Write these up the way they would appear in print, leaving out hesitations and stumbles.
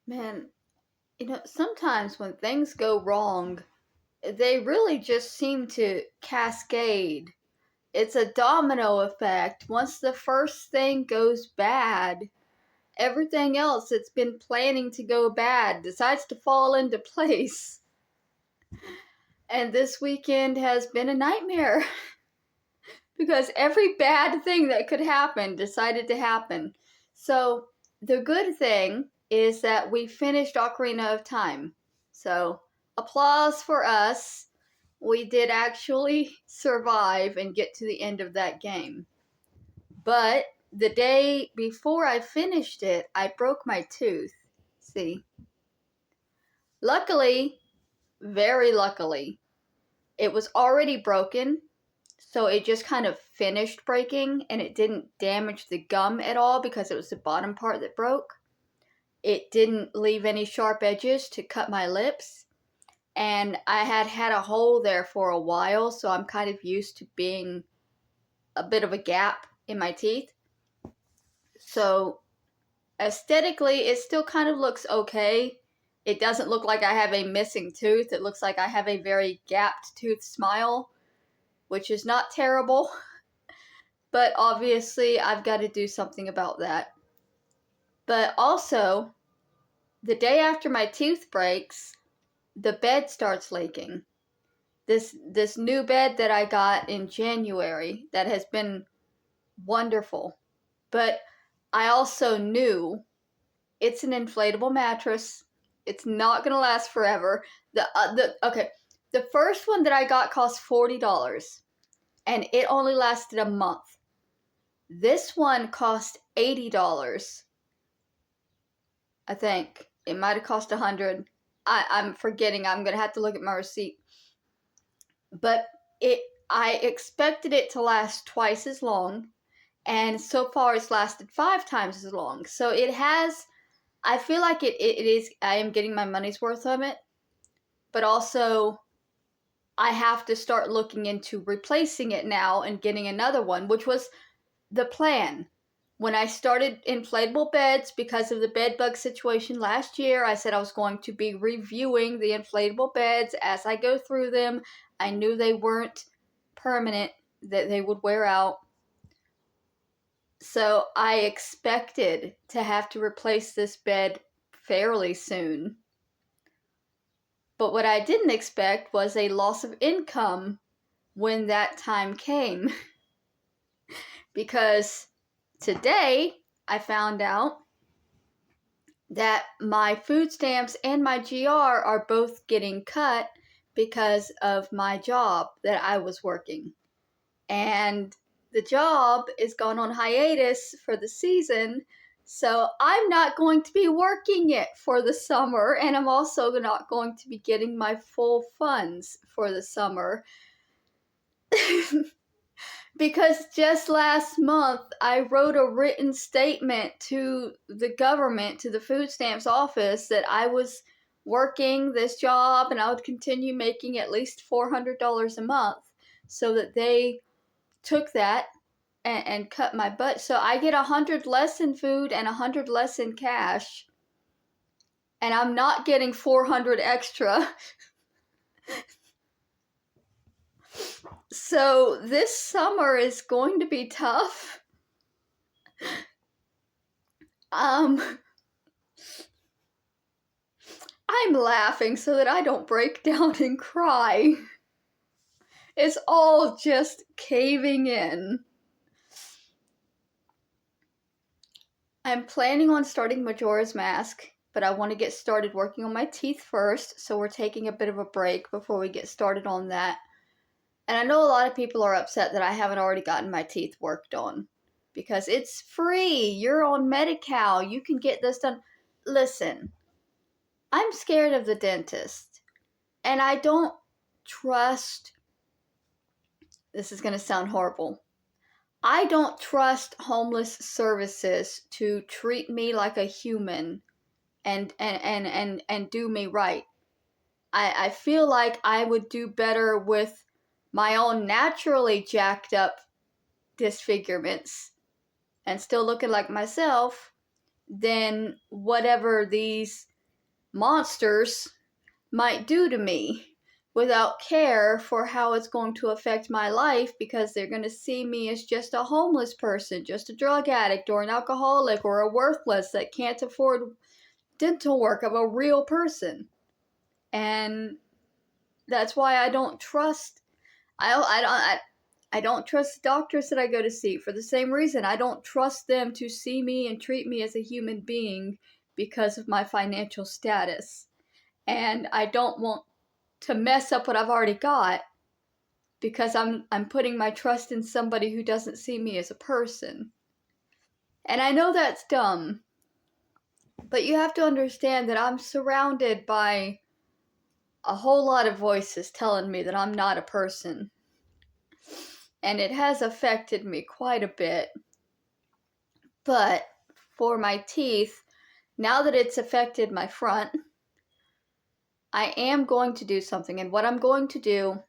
Man, sometimes when things go wrong, they really just seem to cascade. It's a domino effect. Once the first thing goes bad, everything else that's been planning to go bad decides to fall into place. And this weekend has been a nightmare because every bad thing that could happen decided to happen. So, the good thing is that we finished Ocarina of Time. So, applause for us. We did actually survive and get to the end of that game. But the day before I finished it, I broke my tooth. See? Luckily, very luckily, it was already broken, so it just kind of finished breaking and it didn't damage the gum at all because it was the bottom part that broke. It didn't leave any sharp edges to cut my lips. And I had a hole there for a while, so I'm kind of used to being a bit of a gap in my teeth. So aesthetically, it still kind of looks okay. It doesn't look like I have a missing tooth. It looks like I have a very gapped tooth smile, which is not terrible. But obviously, I've got to do something about that. But also, the day after my tooth breaks, the bed starts leaking. This new bed that I got in January that has been wonderful. But I also knew it's an inflatable mattress. It's not gonna last forever. The first one that I got cost $40, and it only lasted a month. This one cost $80. I think it might have cost $100. I'm forgetting. I'm gonna have to look at my receipt. But I expected it to last twice as long, and so far it's lasted 5 times as long. So it has. I feel like it is. I am getting my money's worth of it, but also I have to start looking into replacing it now and getting another one, which was the plan. When I started inflatable beds because of the bed bug situation last year, I said I was going to be reviewing the inflatable beds as I go through them. I knew they weren't permanent, that they would wear out. So I expected to have to replace this bed fairly soon. But what I didn't expect was a loss of income when that time came. Because today I found out that my food stamps and my GR are both getting cut because of my job that I was working. And the job is gone on hiatus for the season, so I'm not going to be working it for the summer, and I'm also not going to be getting my full funds for the summer. Because just last month, I wrote a written statement to the government, to the food stamps office, that I was working this job and I would continue making at least $400 a month, so that they took that and cut my butt. So I get 100 less in food and 100 less in cash, and I'm not getting 400 extra. So this summer is going to be tough. I'm laughing so that I don't break down and cry. It's all just caving in. I'm planning on starting Majora's Mask, but I want to get started working on my teeth first, so we're taking a bit of a break before we get started on that. And I know a lot of people are upset that I haven't already gotten my teeth worked on, because it's free. You're on Medi-Cal. You can get this done. Listen, I'm scared of the dentist, and I don't trust. This is going to sound horrible. I don't trust homeless services to treat me like a human and do me right. I feel like I would do better with my own naturally jacked up disfigurements and still looking like myself than whatever these monsters might do to me without care for how it's going to affect my life, because they're going to see me as just a homeless person, just a drug addict or an alcoholic or a worthless that can't afford dental work of a real person. And that's why I don't trust I don't trust the doctors that I go to see for the same reason. I don't trust them to see me and treat me as a human being because of my financial status. And I don't want to mess up what I've already got because I'm putting my trust in somebody who doesn't see me as a person. And I know that's dumb, but you have to understand that I'm surrounded by a whole lot of voices telling me that I'm not a person. And it has affected me quite a bit. But for my teeth, now that it's affected my front, I am going to do something. And what I'm going to do,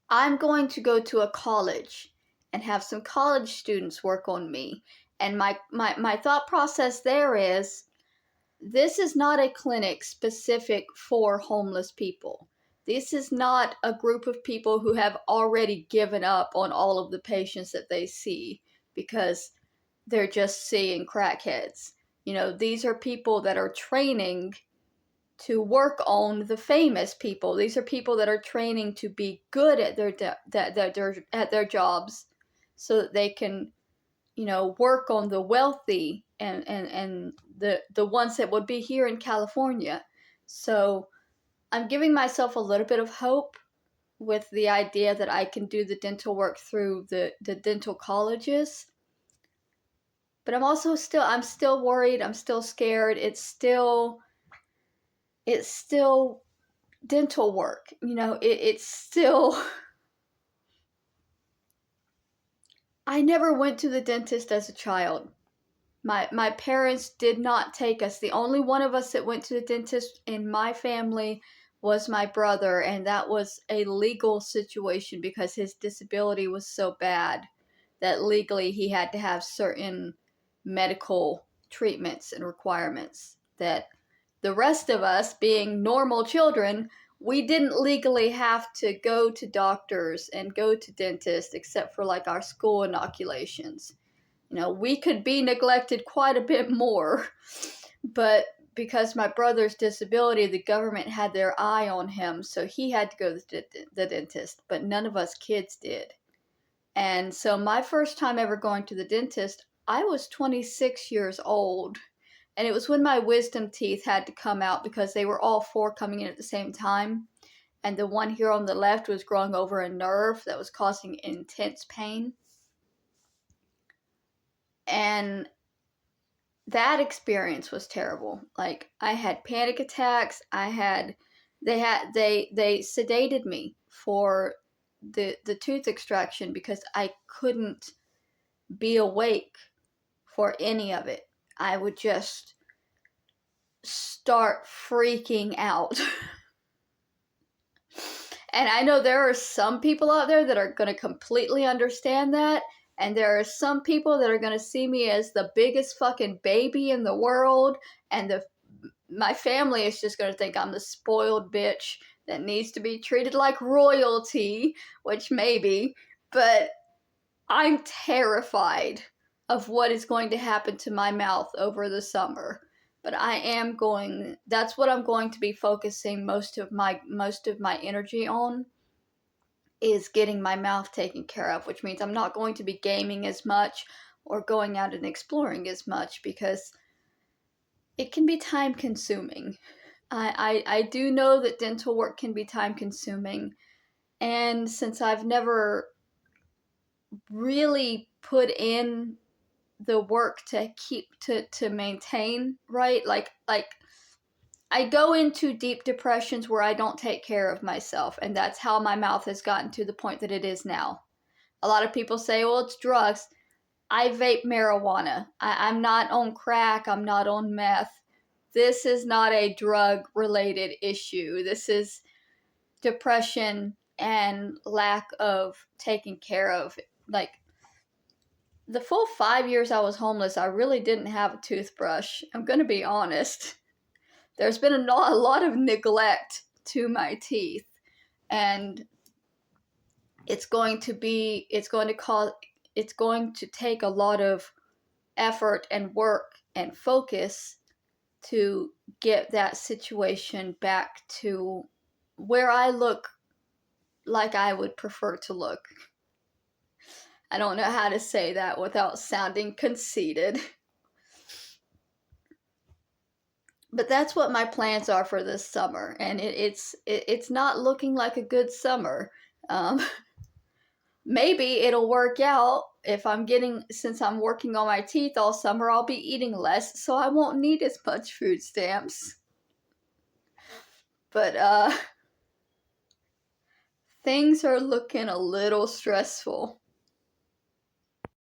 I'm going to go to a college and have some college students work on me. And my thought process there is, this is not a clinic specific for homeless people. This is not a group of people who have already given up on all of the patients that they see because they're just seeing crackheads. You know, these are people that are training to work on the famous people. These are people that are training to be good at their jobs so that they can, you know, work on the wealthy and the ones that would be here in California. So I'm giving myself a little bit of hope with the idea that I can do the dental work through the dental colleges. But I'm still worried. I'm still scared. It's still dental work. You know, it's still, I never went to the dentist as a child. My parents did not take us. The only one of us that went to the dentist in my family was my brother, and that was a legal situation because his disability was so bad that legally he had to have certain medical treatments and requirements that the rest of us, being normal children, we didn't legally have to go to doctors and go to dentists except for like our school inoculations. You know, we could be neglected quite a bit more, but because my brother's disability, the government had their eye on him, so he had to go to the dentist, but none of us kids did. And so my first time ever going to the dentist, I was 26 years old, and it was when my wisdom teeth had to come out because they were all four coming in at the same time, and the one here on the left was growing over a nerve that was causing intense pain. And that experience was terrible. Like, I had panic attacks. They sedated me for the tooth extraction because I couldn't be awake for any of it. I would just start freaking out. And I know there are some people out there that are going to completely understand that. And there are some people that are going to see me as the biggest fucking baby in the world. And my family is just going to think I'm the spoiled bitch that needs to be treated like royalty, which maybe. But I'm terrified of what is going to happen to my mouth over the summer. But that's what I'm going to be focusing most of my energy on, is getting my mouth taken care of, which means I'm not going to be gaming as much or going out and exploring as much because it can be time consuming. I do know that dental work can be time consuming, and since I've never really put in the work to maintain, right? Like I go into deep depressions where I don't take care of myself, and that's how my mouth has gotten to the point that it is now. A lot of people say, well, it's drugs. I vape marijuana. I'm not on crack. I'm not on meth. This is not a drug-related issue. This is depression and lack of taking care of. Like, the full 5 years I was homeless, I really didn't have a toothbrush. I'm going to be honest. there's been a lot of neglect to my teeth, and it's going to take a lot of effort and work and focus to get that situation back to where I look like I would prefer to look. I don't know how to say that without sounding conceited. But that's what my plans are for this summer, and it's not looking like a good summer. Um, maybe it'll work out since I'm working on my teeth all summer, I'll be eating less, so I won't need as much food stamps. But things are looking a little stressful.